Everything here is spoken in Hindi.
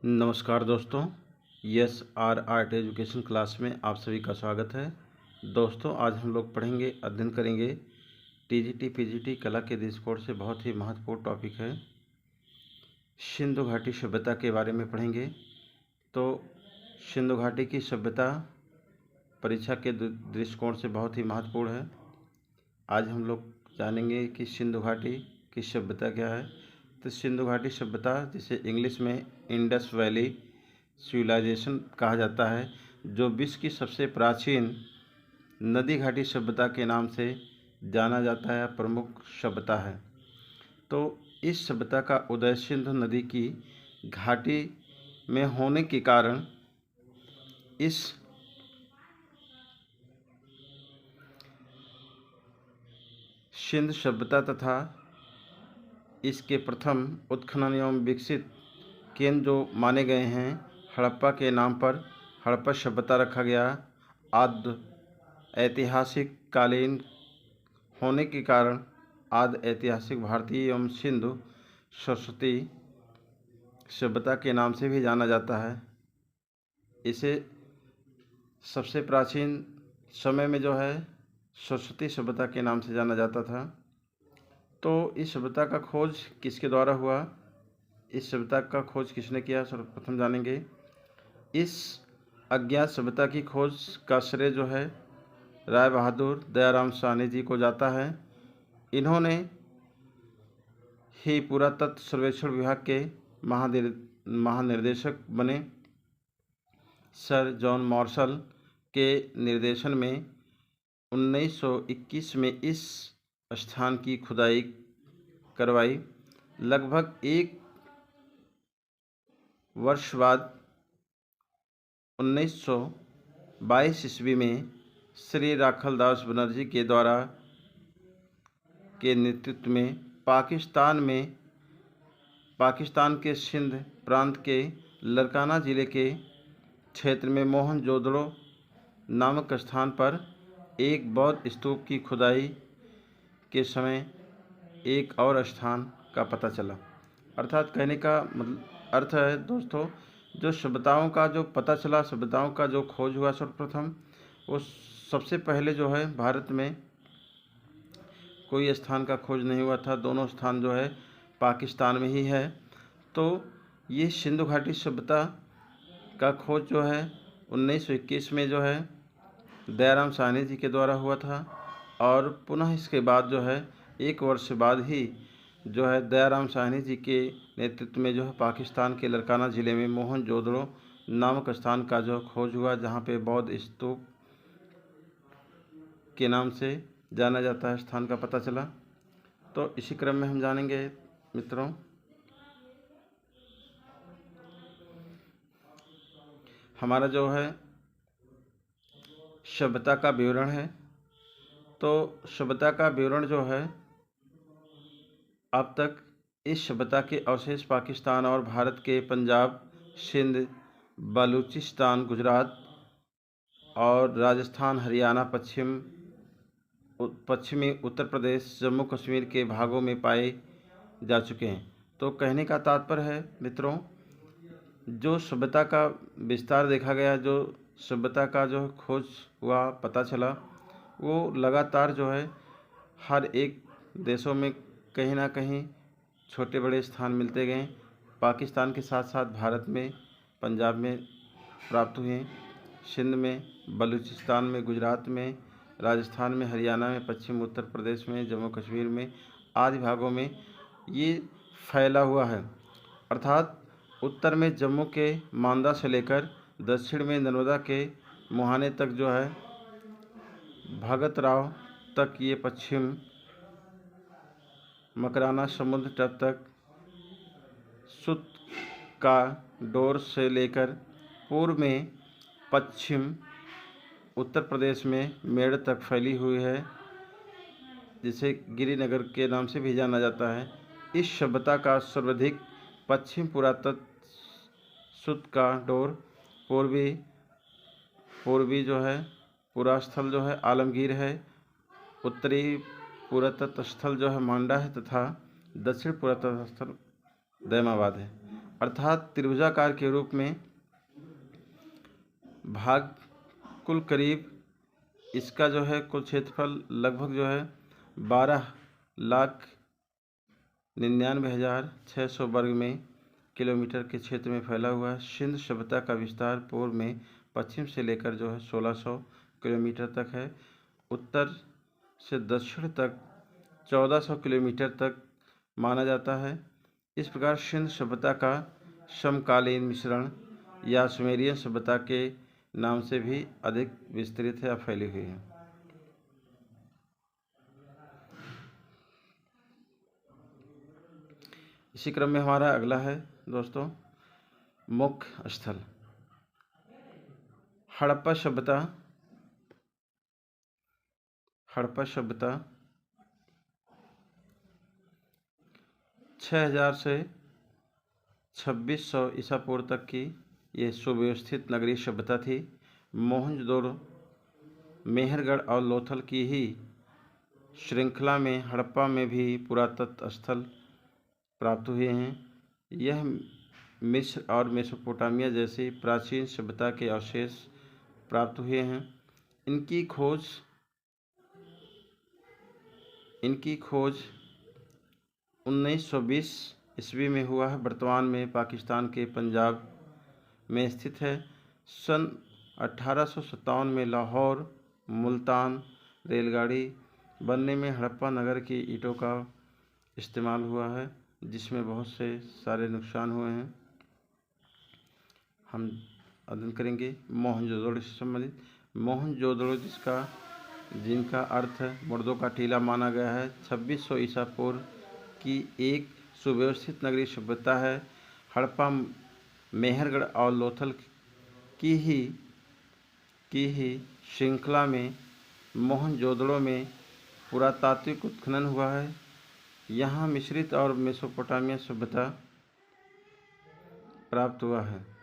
नमस्कार दोस्तों, yes R art education class में आप सभी का स्वागत है। दोस्तों, आज हम लोग पढ़ेंगे, अध्ययन करेंगे टीजीटी पीजीटी कला के दृष्टिकोण से बहुत ही महत्वपूर्ण टॉपिक है, सिंधु घाटी सभ्यता के बारे में पढ़ेंगे। तो सिंधु घाटी की सभ्यता परीक्षा के दृष्टिकोण से बहुत ही महत्वपूर्ण है। आज हम लोग जानेंगे कि सिंधु घाटी की सभ्यता क्या है। तो सिंधु घाटी सभ्यता, जिसे इंग्लिश में इंडस वैली सिविलाइजेशन कहा जाता है, जो विश्व की सबसे प्राचीन नदी घाटी सभ्यता के नाम से जाना जाता है, प्रमुख सभ्यता है। तो इस सभ्यता का उदय सिंधु नदी की घाटी में होने के कारण इस सिंधु सभ्यता तथा इसके प्रथम उत्खनन एवं विकसित केंद्र जो माने गए हैं, हड़प्पा के नाम पर हड़प्पा सभ्यता रखा गया। आद्य ऐतिहासिक कालीन होने के कारण आद्य ऐतिहासिक भारतीय एवं सिंधु सरस्वती सभ्यता के नाम से भी जाना जाता है। इसे सबसे प्राचीन समय में जो है सरस्वती सभ्यता के नाम से जाना जाता था। तो इस सभ्यता का खोज किसके द्वारा हुआ, इस सभ्यता का खोज किसने किया, सर्वप्रथम जानेंगे। इस अज्ञात सभ्यता की खोज का श्रेय जो है राय बहादुर दयाराम साहनी जी को जाता है। इन्होंने ही पुरातत्व सर्वेक्षण विभाग के महानिर्देशक बने। सर जॉन मार्शल के निर्देशन में 1921 में इस स्थान की खुदाई करवाई। लगभग एक वर्ष बाद 1922 ईस्वी में श्री राखलदास बनर्जी के द्वारा के नेतृत्व में पाकिस्तान के सिंध प्रांत के लरकाना जिले के क्षेत्र में मोहनजोदड़ो नामक स्थान पर एक बौद्ध स्तूप की खुदाई के समय एक और स्थान का पता चला। अर्थात कहने का अर्थ है दोस्तों, जो सभ्यताओं का जो पता चला, सभ्यताओं का जो खोज हुआ सर्वप्रथम, वो सबसे पहले जो है भारत में कोई स्थान का खोज नहीं हुआ था। दोनों स्थान जो है पाकिस्तान में ही है। तो ये सिंधु घाटी सभ्यता का खोज जो है 1921 में जो है दयाराम साहनी जी के द्वारा हुआ था, और पुनः इसके बाद जो है एक वर्ष बाद ही जो है दयाराम साहनी जी के नेतृत्व में जो है पाकिस्तान के लरकाना ज़िले में मोहनजोदड़ो नामक स्थान का जो खोज हुआ, जहाँ पे बौद्ध स्तूप के नाम से जाना जाता है, स्थान का पता चला। तो इसी क्रम में हम जानेंगे मित्रों, हमारा जो है सभ्यता का विवरण है। तो सभ्यता का विवरण जो है, अब तक इस सभ्यता के अवशेष पाकिस्तान और भारत के पंजाब, सिंध, बलूचिस्तान, गुजरात और राजस्थान, हरियाणा, पश्चिमी उत्तर प्रदेश, जम्मू कश्मीर के भागों में पाए जा चुके हैं। तो कहने का तात्पर्य है मित्रों, जो सभ्यता का विस्तार देखा गया, जो सभ्यता का जो खोज हुआ, पता चला, वो लगातार जो है हर एक देशों में कहीं ना कहीं छोटे बड़े स्थान मिलते गए। पाकिस्तान के साथ साथ भारत में पंजाब में प्राप्त हुए, सिंध में, बलूचिस्तान में, गुजरात में, राजस्थान में, हरियाणा में, पश्चिम उत्तर प्रदेश में, जम्मू कश्मीर में आदि भागों में ये फैला हुआ है। अर्थात उत्तर में जम्मू के मांदा से लेकर दक्षिण में नर्मदा के मुहाने तक जो है भगत राव तक, ये पश्चिम मकराना समुद्र तट तक, सुत का डोर से लेकर पूर्व में पश्चिम उत्तर प्रदेश में मेड़ तक फैली हुई है, जिसे गिरिनगर के नाम से भी जाना जाता है। इस सभ्यता का सर्वाधिक पश्चिम पुरातत्व सुत का डोर, पूर्वी जो है पुरास्थल जो है आलमगीर है, उत्तरी पुरातत्व स्थल जो है मांडा है, तथा दक्षिण पुरातत्व स्थल दैमाबाद है। अर्थात त्रिभुजाकार के रूप में भाग कुल करीब इसका जो है कुल क्षेत्रफल लगभग जो है 12,99,600 वर्ग में किलोमीटर के क्षेत्र में फैला हुआ है। सिंध सभ्यता का विस्तार पूर्व में पश्चिम से लेकर जो है 1600 किलोमीटर तक है, उत्तर से दक्षिण तक 1400 किलोमीटर तक माना जाता है। इस प्रकार सिंध सभ्यता का समकालीन मिश्रण या सुमेरियन सभ्यता के नाम से भी अधिक विस्तृत है या फैली हुई है। इसी क्रम में हमारा अगला है दोस्तों मुख्य स्थल हड़प्पा सभ्यता। हड़प्पा सभ्यता 6000 से 2600 ईसा पूर्व तक की ये सुव्यवस्थित नगरीय सभ्यता थी। मोहनजोदड़ो, मेहरगढ़ और लोथल की ही श्रृंखला में हड़प्पा में भी पुरातत्व स्थल प्राप्त हुए हैं। यह मिस्र और मेसोपोटामिया जैसी प्राचीन सभ्यता के अवशेष प्राप्त हुए हैं। इनकी खोज 1920 ईस्वी में हुआ है। वर्तमान में पाकिस्तान के पंजाब में स्थित है। सन 1857 में लाहौर मुल्तान रेलगाड़ी बनने में हड़प्पा नगर की ईंटों का इस्तेमाल हुआ है, जिसमें बहुत से सारे नुकसान हुए हैं। हम अध्ययन करेंगे मोहनजोदड़ो से संबंधित। मोहनजोदड़ो जिनका अर्थ मुर्दों का टीला माना गया है, 2600 ईसा पूर्व की एक सुव्यवस्थित नगरीय सभ्यता है। हड़प्पा मेहरगढ़ और लोथल की ही श्रृंखला में मोहनजोदड़ो में पुरातात्विक उत्खनन हुआ है। यहाँ मिश्रित और मेसोपोटामिया सभ्यता प्राप्त हुआ है।